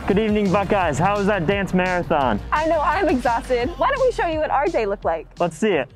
Good evening, Buckeyes. How was that dance marathon? I know I'm exhausted. Why don't we show you what our day looked like? Let's see it.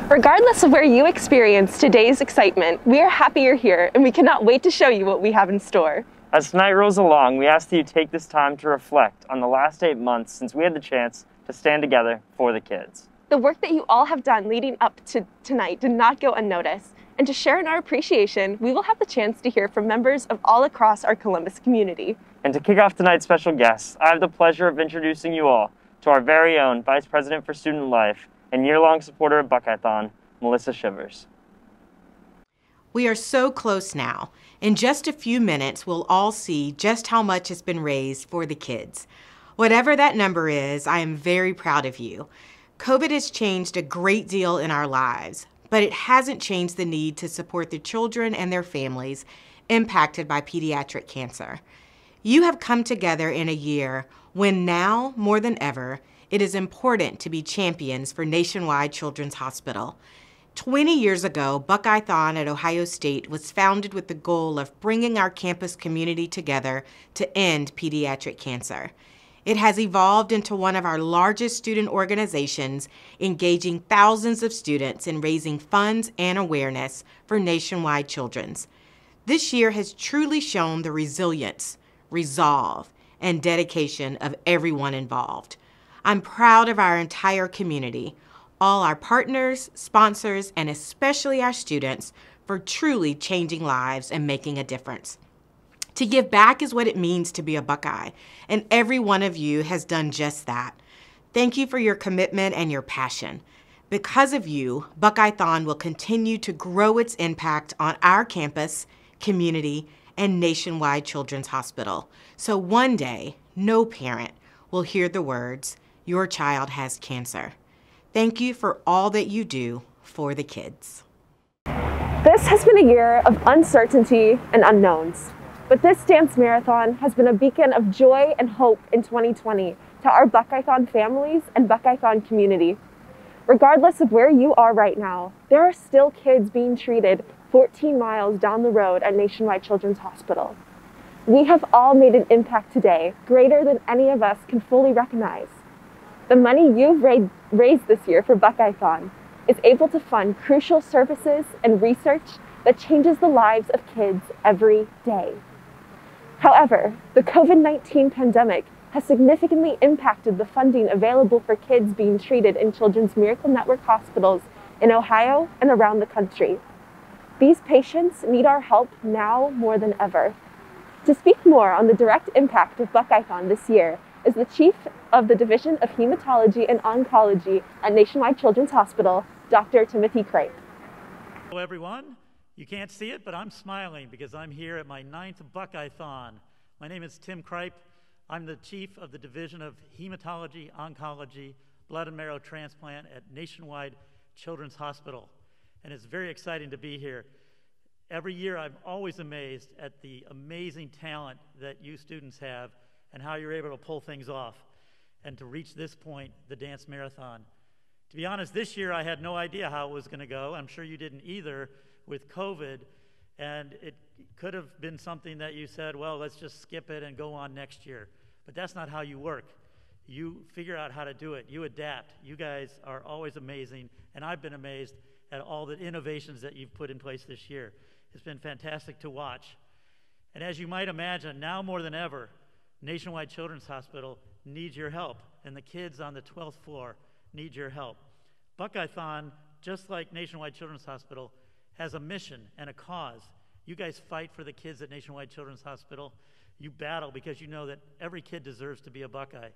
Regardless of where you experience today's excitement, we are happy you're here and we cannot wait to show you what we have in store. As tonight rolls along, we ask that you take this time to reflect on the last 8 months since we had the chance to stand together for the kids. The work that you all have done leading up to tonight did not go unnoticed, and to share in our appreciation, we will have the chance to hear from members of all across our Columbus community. And to kick off tonight's special guests, I have the pleasure of introducing you all to our very own Vice President for Student Life and year-long supporter of Buckeye-thon, Melissa Shivers. We are so close now. In just a few minutes, we'll all see just how much has been raised for the kids. Whatever that number is, I am very proud of you. COVID has changed a great deal in our lives, but it hasn't changed the need to support the children and their families impacted by pediatric cancer. You have come together in a year when now, more than ever, it is important to be champions for Nationwide Children's Hospital. 20 years ago, Buckeye-thon at Ohio State was founded with the goal of bringing our campus community together to end pediatric cancer. It has evolved into one of our largest student organizations, engaging thousands of students in raising funds and awareness for Nationwide Children's. This year has truly shown the resilience, resolve, and dedication of everyone involved. I'm proud of our entire community, all our partners, sponsors, and especially our students for truly changing lives and making a difference. To give back is what it means to be a Buckeye, and every one of you has done just that. Thank you for your commitment and your passion. Because of you, Buckeye-thon will continue to grow its impact on our campus, community, and Nationwide Children's Hospital. So one day, no parent will hear the words, "Your child has cancer." Thank you for all that you do for the kids. This has been a year of uncertainty and unknowns, but this dance marathon has been a beacon of joy and hope in 2020 to our Buckeye-thon families and Buckeye-thon community. Regardless of where you are right now, there are still kids being treated 14 miles down the road at Nationwide Children's Hospital. We have all made an impact today, greater than any of us can fully recognize. The money you've raised this year for Buckeye-thon is able to fund crucial services and research that changes the lives of kids every day. However, the COVID-19 pandemic has significantly impacted the funding available for kids being treated in Children's Miracle Network hospitals in Ohio and around the country. These patients need our help now more than ever. To speak more on the direct impact of Buckeye-thon this year is the Chief of the Division of Hematology and Oncology at Nationwide Children's Hospital, Dr. Timothy Kripe. Hello everyone. You can't see it, but I'm smiling because I'm here at my 9th Buckeye-thon. My name is Tim Kripe. I'm the Chief of the Division of Hematology, Oncology, Blood and Marrow Transplant at Nationwide Children's Hospital. And it's very exciting to be here. Every year I'm always amazed at the amazing talent that you students have and how you're able to pull things off and to reach this point, the dance marathon. To be honest, this year I had no idea how it was going to go. I'm sure you didn't either with COVID, and it could have been something that you said, well, let's just skip it and go on next year. But that's not how you work. You figure out how to do it. You adapt. You guys are always amazing, and I've been amazed at all the innovations that you've put in place this year. It's been fantastic to watch. And as you might imagine, now more than ever, Nationwide Children's Hospital needs your help, and the kids on the 12th floor need your help. Buckeye-thon, just like Nationwide Children's Hospital, has a mission and a cause. You guys fight for the kids at Nationwide Children's Hospital. You battle because you know that every kid deserves to be a Buckeye.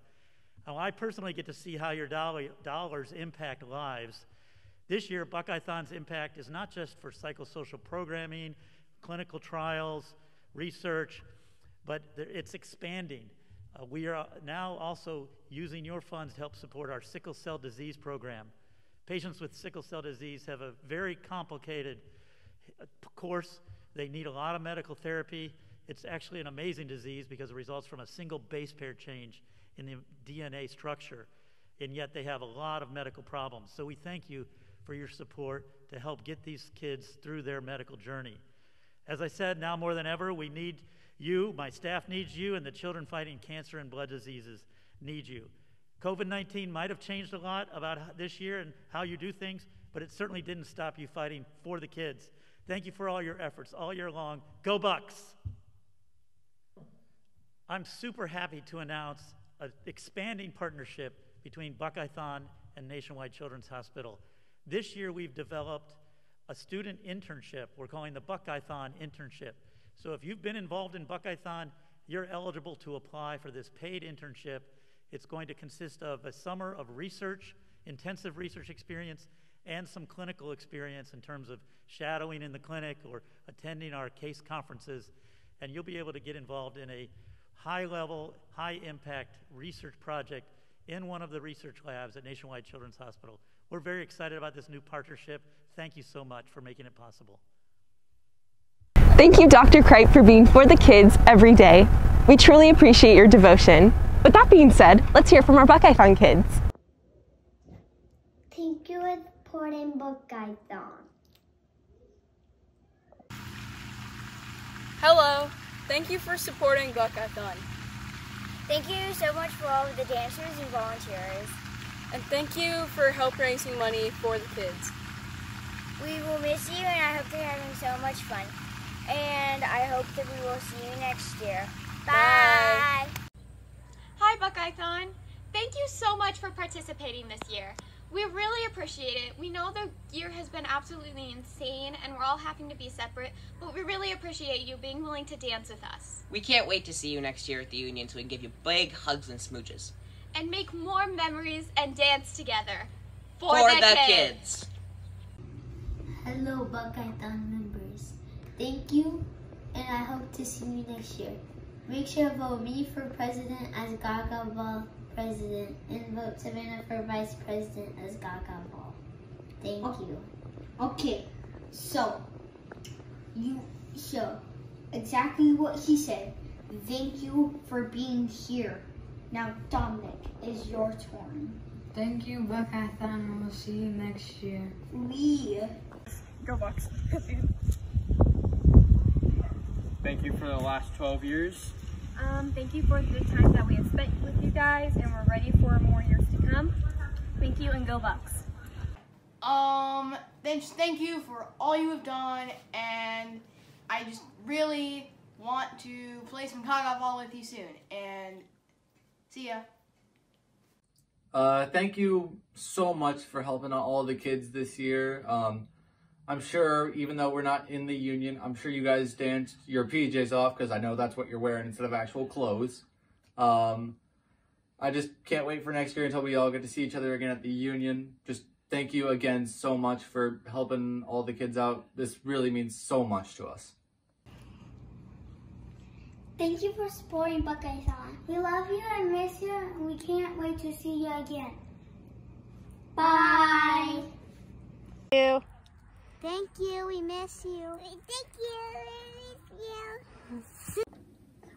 Now, I personally get to see how your dollars impact lives. This year, Buckeyethon's impact is not just for psychosocial programming, clinical trials, research, but it's expanding. We are now also using your funds to help support our sickle cell disease program. Patients with sickle cell disease have a very complicated course. They need a lot of medical therapy. It's actually an amazing disease because it results from a single base pair change in the DNA structure, and yet they have a lot of medical problems. So we thank you for your support to help get these kids through their medical journey. As I said, now more than ever, we need you, my staff needs you, and the children fighting cancer and blood diseases need you. COVID-19 might have changed a lot about this year and how you do things, but it certainly didn't stop you fighting for the kids. Thank you for all your efforts all year long. Go Bucks! I'm super happy to announce an expanding partnership between Buckeyethon and Nationwide Children's Hospital. This year we've developed a student internship we're calling the Buckeyethon Internship. So if you've been involved in Buckeyethon, you're eligible to apply for this paid internship. It's going to consist of a summer of research, intensive research experience, and some clinical experience in terms of shadowing in the clinic or attending our case conferences. And you'll be able to get involved in a high-level, high-impact research project in one of the research labs at Nationwide Children's Hospital. We're very excited about this new partnership. Thank you so much for making it possible. Thank you, Dr. Kripe, for being for the kids every day. We truly appreciate your devotion. With that being said, let's hear from our Buckeyethon kids. Thank you for supporting Buckeyethon. Hello. Thank you for supporting Buckeyethon. Thank you so much for all of the dancers and volunteers. And thank you for help raising money for the kids. We will miss you, and I hope you're having so much fun. And I hope that we will see you next year. Bye! Hi, Buckeyethon. Thank you so much for participating this year. We really appreciate it. We know the year has been absolutely insane and we're all having to be separate, but we really appreciate you being willing to dance with us. We can't wait to see you next year at the Union so we can give you big hugs and smooches. And make more memories and dance together. For the kids. Hello, Buckeyethon members. Thank you, and I hope to see you next year. Make sure to vote me for president as Gaga Ball president, and vote Savannah for vice president as Gaga Ball. Thank you. Okay, so exactly what he said. Thank you for being here. Now, Dominic, is your turn. Thank you, Buckeyethon, and we'll see you next year. Go Bucks. Thank you for the last 12 years. Thank you for the time that we have spent with you guys, and we're ready for more years to come. Thank you, and go Bucks. Thank you for all you have done, and I just really want to play some Gaga Ball with you soon, and see ya. Thank you so much for helping out all the kids this year. I'm sure, even though we're not in the Union, I'm sure you guys danced your PJs off because I know that's what you're wearing instead of actual clothes. I just can't wait for next year until we all get to see each other again at the Union. Just thank you again so much for helping all the kids out. This really means so much to us. Thank you for supporting Buckeyethon. We love you and miss you, and we can't wait to see you again. Bye! Thank you. Thank you, we miss you. Thank you, we miss you.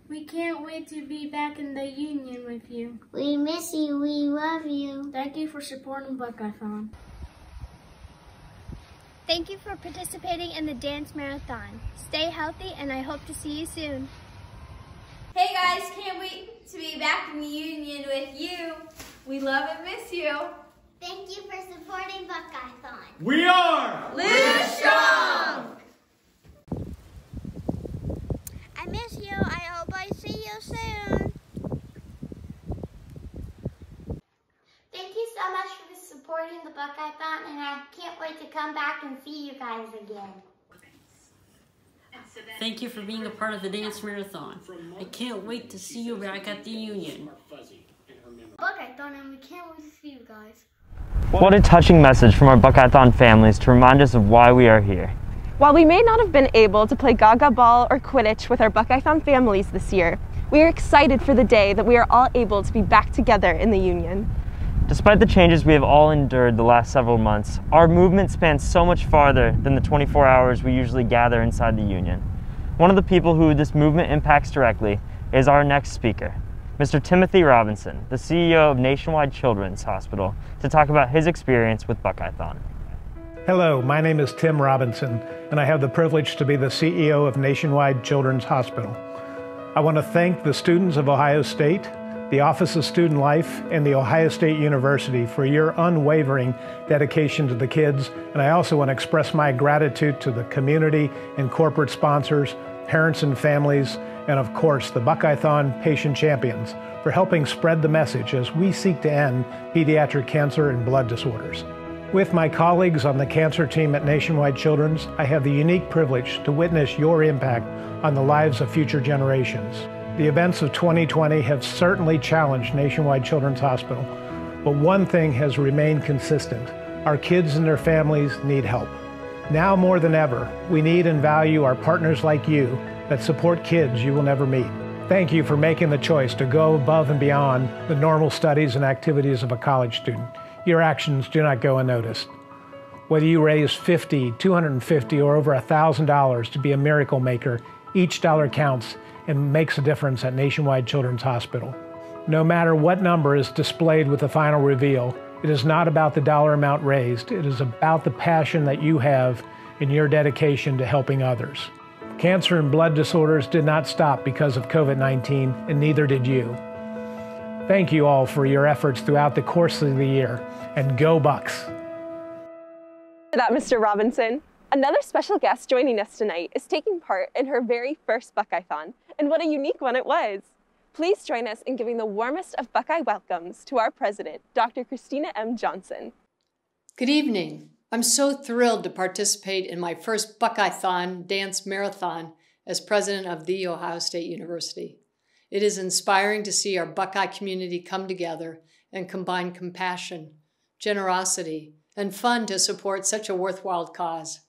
We can't wait to be back in the Union with you. We miss you, we love you. Thank you for supporting Buckeyethon. Thank you for participating in the dance marathon. Stay healthy, and I hope to see you soon. Hey guys, can't wait to be back in the Union with you. We love and miss you. Thank you for supporting Buckeyethon. We are Live Strong! I miss you. I hope I see you soon. Thank you so much for supporting the Buckeyethon, and I can't wait to come back and see you guys again. Thank you for being a part of the dance marathon. I can't wait to see you back at the Union. Buckeyethon, and we can't wait to see you guys. What a touching message from our Buckeye-thon families to remind us of why we are here. While we may not have been able to play Gaga ball or Quidditch with our Buckeye-thon families this year, we are excited for the day that we are all able to be back together in the Union. Despite the changes we have all endured the last several months, our movement spans so much farther than the 24 hours we usually gather inside the Union. One of the people who this movement impacts directly is our next speaker, Mr. Timothy Robinson, the CEO of Nationwide Children's Hospital, to talk about his experience with Buckeye-thon. Hello, my name is Tim Robinson, and I have the privilege to be the CEO of Nationwide Children's Hospital. I want to thank the students of Ohio State, the Office of Student Life, and the Ohio State University for your unwavering dedication to the kids, and I also want to express my gratitude to the community and corporate sponsors, parents and families, and of course the Buckeye-thon patient champions for helping spread the message as we seek to end pediatric cancer and blood disorders. With my colleagues on the cancer team at Nationwide Children's, I have the unique privilege to witness your impact on the lives of future generations. The events of 2020 have certainly challenged Nationwide Children's Hospital, but one thing has remained consistent. Our kids and their families need help. Now more than ever, we need and value our partners like you that support kids you will never meet. Thank you for making the choice to go above and beyond the normal studies and activities of a college student. Your actions do not go unnoticed. Whether you raise $50, $250, or over $1,000 to be a miracle maker, each dollar counts and makes a difference at Nationwide Children's Hospital. No matter what number is displayed with the final reveal, it is not about the dollar amount raised. It is about the passion that you have in your dedication to helping others. Cancer and blood disorders did not stop because of COVID-19, and neither did you. Thank you all for your efforts throughout the course of the year, and go Bucks! For that, Mr. Robinson. Another special guest joining us tonight is taking part in her very first Buckeye-thon, and what a unique one it was. Please join us in giving the warmest of Buckeye welcomes to our president, Dr. Christina M. Johnson. Good evening. I'm so thrilled to participate in my first Buckeye-thon dance marathon as president of The Ohio State University. It is inspiring to see our Buckeye community come together and combine compassion, generosity, and fun to support such a worthwhile cause.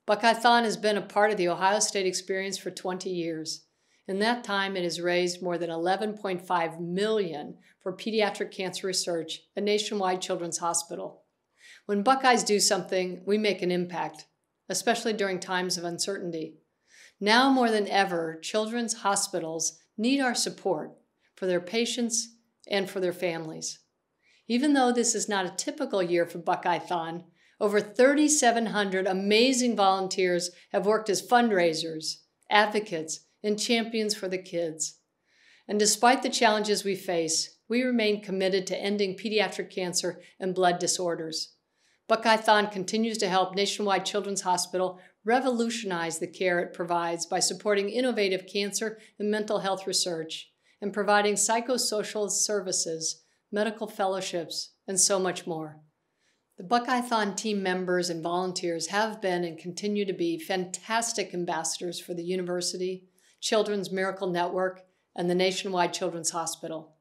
Buckeye-thon has been a part of the Ohio State experience for 20 years. In that time, it has raised more than $11.5 million for pediatric cancer research at Nationwide Children's Hospital. When Buckeyes do something, we make an impact, especially during times of uncertainty. Now more than ever, children's hospitals need our support for their patients and for their families. Even though this is not a typical year for Buckeye-thon, over 3,700 amazing volunteers have worked as fundraisers, advocates, and champions for the kids. And despite the challenges we face, we remain committed to ending pediatric cancer and blood disorders. Buckeye-thon continues to help Nationwide Children's Hospital revolutionize the care it provides by supporting innovative cancer and mental health research and providing psychosocial services, medical fellowships, and so much more. The Buckeye-thon team members and volunteers have been and continue to be fantastic ambassadors for the university, Children's Miracle Network, and the Nationwide Children's Hospital.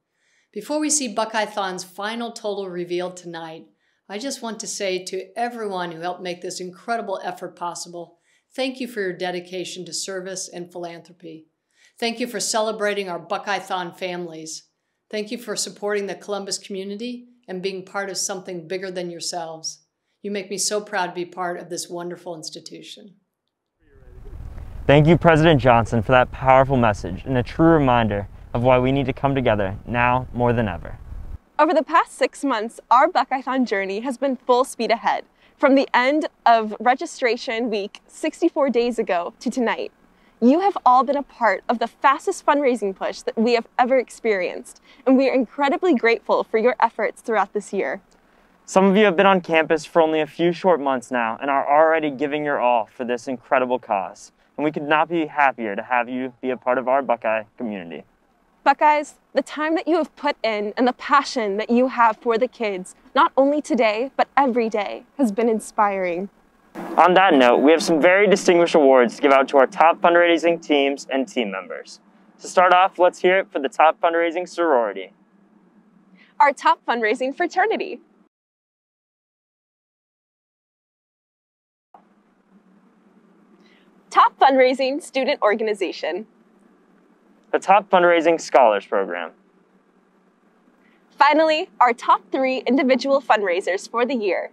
Before we see Buckeye-thon's final total revealed tonight, I just want to say to everyone who helped make this incredible effort possible, thank you for your dedication to service and philanthropy. Thank you for celebrating our Buckeye-thon families. Thank you for supporting the Columbus community and being part of something bigger than yourselves. You make me so proud to be part of this wonderful institution. Thank you, President Johnson, for that powerful message and a true reminder of why we need to come together now more than ever. Over the past 6 months, our Buckeye-thon journey has been full speed ahead, from the end of registration week 64 days ago to tonight. You have all been a part of the fastest fundraising push that we have ever experienced, and we are incredibly grateful for your efforts throughout this year. Some of you have been on campus for only a few short months now and are already giving your all for this incredible cause, and we could not be happier to have you be a part of our Buckeye community. Buckeyes, the time that you have put in and the passion that you have for the kids, not only today, but every day, has been inspiring. On that note, we have some very distinguished awards to give out to our top fundraising teams and team members. To start off, let's hear it for the top fundraising sorority. Our top fundraising fraternity. Top fundraising student organization. The Top Fundraising Scholars Program. Finally, our top 3 individual fundraisers for the year.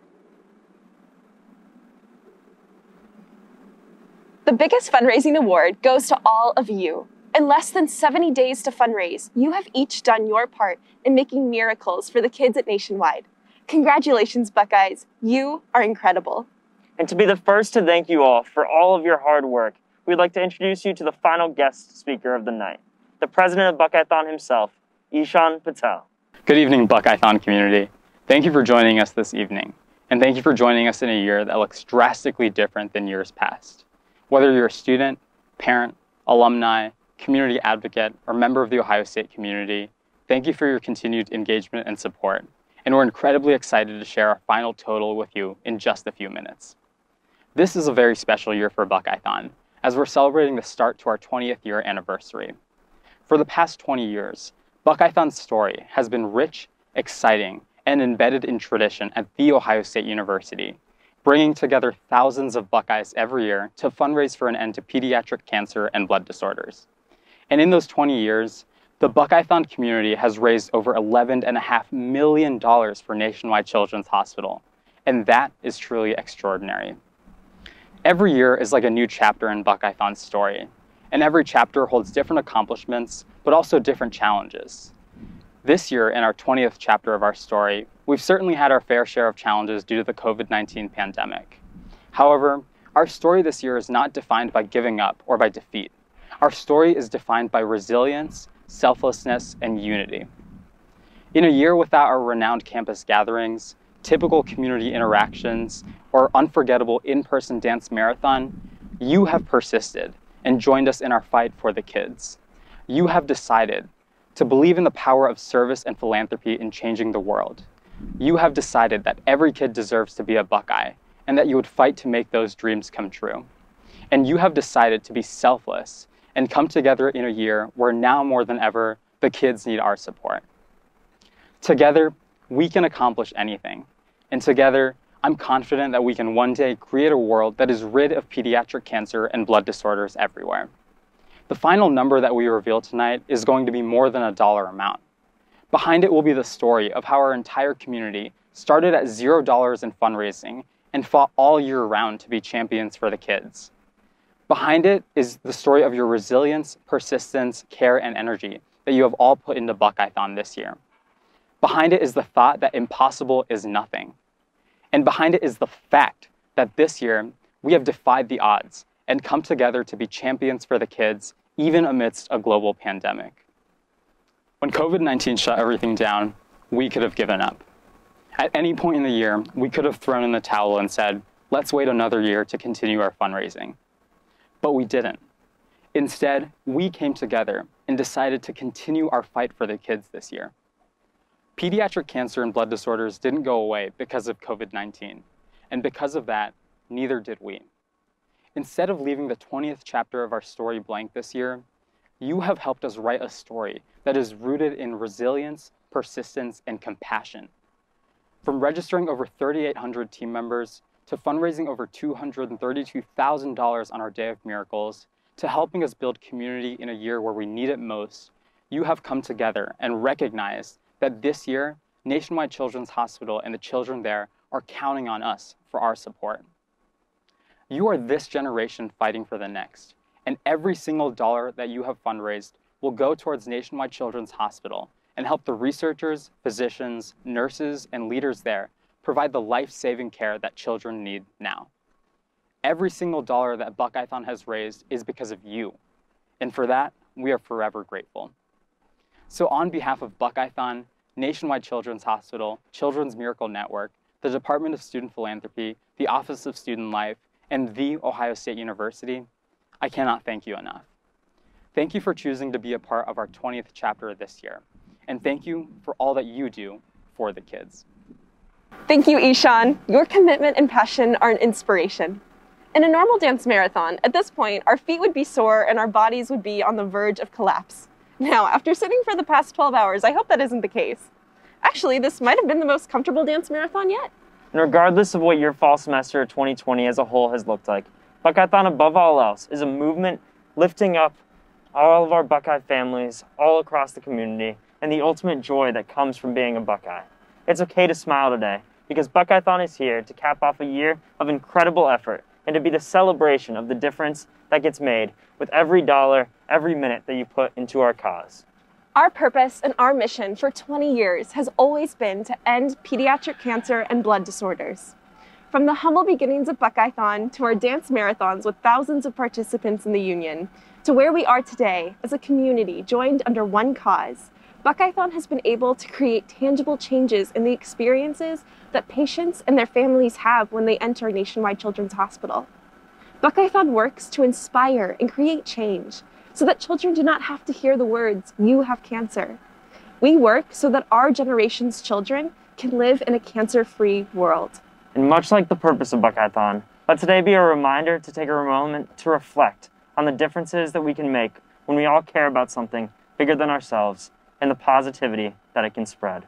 The biggest fundraising award goes to all of you. In less than 70 days to fundraise, you have each done your part in making miracles for the kids at Nationwide. Congratulations, Buckeyes. You are incredible. And to be the first to thank you all for all of your hard work, we'd like to introduce you to the final guest speaker of the night, the president of Buckeye-thon himself, Ishan Patel. Good evening, Buckeye-thon community. Thank you for joining us this evening, and thank you for joining us in a year that looks drastically different than years past. Whether you're a student, parent, alumni, community advocate, or member of the Ohio State community, thank you for your continued engagement and support, and we're incredibly excited to share our final total with you in just a few minutes. This is a very special year for Buckeye-thon, as we're celebrating the start to our 20th year anniversary. For the past 20 years, Buckeye-thon's story has been rich, exciting, and embedded in tradition at The Ohio State University, bringing together thousands of Buckeyes every year to fundraise for an end to pediatric cancer and blood disorders. And in those 20 years, the Buckeye-thon community has raised over $11.5 million for Nationwide Children's Hospital, and that is truly extraordinary. Every year is like a new chapter in Buckeye-thon's story, and every chapter holds different accomplishments, but also different challenges. This year, in our 20th chapter of our story, we've certainly had our fair share of challenges due to the COVID-19 pandemic. However, our story this year is not defined by giving up or by defeat. Our story is defined by resilience, selflessness, and unity. In a year without our renowned campus gatherings, typical community interactions, or unforgettable in-person dance marathon, you have persisted and joined us in our fight for the kids. You have decided to believe in the power of service and philanthropy in changing the world. You have decided that every kid deserves to be a Buckeye, and that you would fight to make those dreams come true. And you have decided to be selfless and come together in a year where now more than ever, the kids need our support. Together, we can accomplish anything. And together, I'm confident that we can one day create a world that is rid of pediatric cancer and blood disorders everywhere. The final number that we reveal tonight is going to be more than a dollar amount. Behind it will be the story of how our entire community started at $0 in fundraising and fought all year round to be champions for the kids. Behind it is the story of your resilience, persistence, care, and energy that you have all put into Buckeye-thon this year. Behind it is the thought that impossible is nothing. And behind it is the fact that this year we have defied the odds and come together to be champions for the kids, even amidst a global pandemic. When COVID-19 shut everything down, we could have given up. At any point in the year, we could have thrown in the towel and said, let's wait another year to continue our fundraising. But we didn't. Instead, we came together and decided to continue our fight for the kids this year. Pediatric cancer and blood disorders didn't go away because of COVID-19, and because of that, neither did we. Instead of leaving the 20th chapter of our story blank this year, you have helped us write a story that is rooted in resilience, persistence, and compassion. From registering over 3,800 team members, to fundraising over $232,000 on our Day of Miracles, to helping us build community in a year where we need it most, you have come together and recognized that this year, Nationwide Children's Hospital and the children there are counting on us for our support. You are this generation fighting for the next, and every single dollar that you have fundraised will go towards Nationwide Children's Hospital and help the researchers, physicians, nurses, and leaders there provide the life-saving care that children need now. Every single dollar that Buckeye-thon has raised is because of you, and for that, we are forever grateful. So on behalf of Buckeye-thon, Nationwide Children's Hospital, Children's Miracle Network, the Department of Student Philanthropy, the Office of Student Life, and The Ohio State University, I cannot thank you enough. Thank you for choosing to be a part of our 20th chapter this year, and thank you for all that you do for the kids. Thank you, Ishan. Your commitment and passion are an inspiration. In a normal dance marathon, at this point, our feet would be sore and our bodies would be on the verge of collapse. Now, after sitting for the past 12 hours, I hope that isn't the case. Actually, this might have been the most comfortable dance marathon yet. And regardless of what your fall semester of 2020 as a whole has looked like, Buckeye-thon, above all else, is a movement lifting up all of our Buckeye families all across the community and the ultimate joy that comes from being a Buckeye. It's okay to smile today because Buckeye-thon is here to cap off a year of incredible effort and to be the celebration of the difference that gets made with every dollar, every minute that you put into our cause. Our purpose and our mission for 20 years has always been to end pediatric cancer and blood disorders. From the humble beginnings of Buckeye-thon to our dance marathons with thousands of participants in the Union, to where we are today as a community joined under one cause, Buckeye-thon has been able to create tangible changes in the experiences that patients and their families have when they enter Nationwide Children's Hospital. Buckeye-thon works to inspire and create change so that children do not have to hear the words, "You have cancer." We work so that our generation's children can live in a cancer-free world. And much like the purpose of Buckeye-thon, let today be a reminder to take a moment to reflect on the differences that we can make when we all care about something bigger than ourselves and the positivity that it can spread.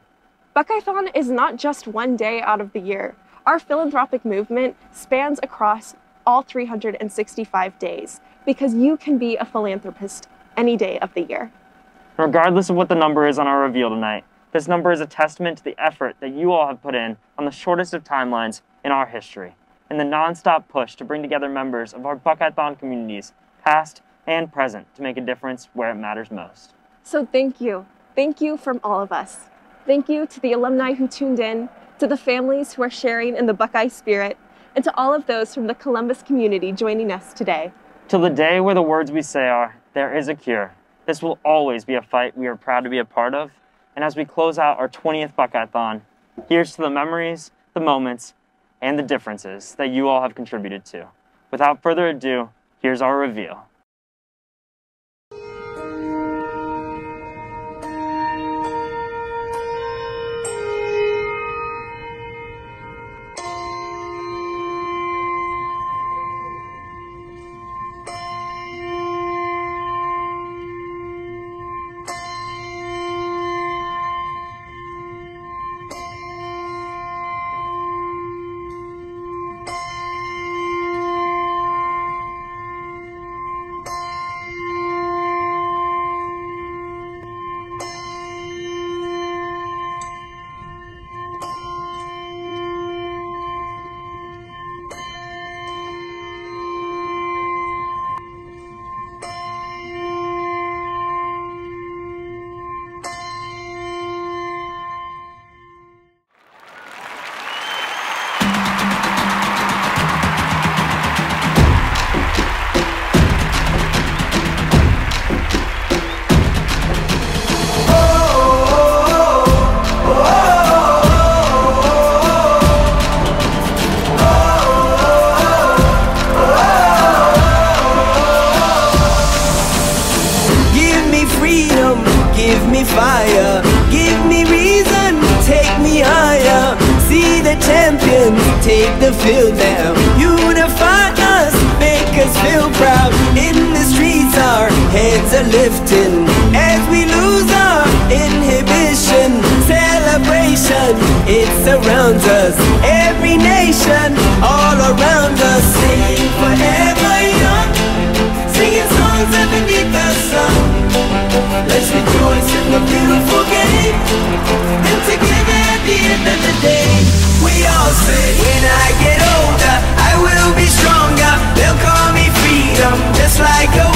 Buckeye-thon is not just one day out of the year. Our philanthropic movement spans across all 365 days because you can be a philanthropist any day of the year. Regardless of what the number is on our reveal tonight, this number is a testament to the effort that you all have put in on the shortest of timelines in our history and the nonstop push to bring together members of our Buckeye-thon communities, past and present, to make a difference where it matters most. So thank you. Thank you from all of us. Thank you to the alumni who tuned in, to the families who are sharing in the Buckeye spirit, and to all of those from the Columbus community joining us today. Till the day where the words we say are, "There is a cure." This will always be a fight we are proud to be a part of. And as we close out our 20th Buckeye-thon, here's to the memories, the moments, and the differences that you all have contributed to. Without further ado, here's our reveal. Give me fire, give me reason, take me higher. See the champions take the field now. Unify us, make us feel proud. In the streets our heads are lifting as we lose our inhibition. Celebration, it surrounds us. Every nation, all around us. Sing forever young, singing songs underneath the sun. Let's rejoice in the beautiful game, and together at the end of the day, we all say, when I get older, I will be stronger. They'll call me freedom, just like a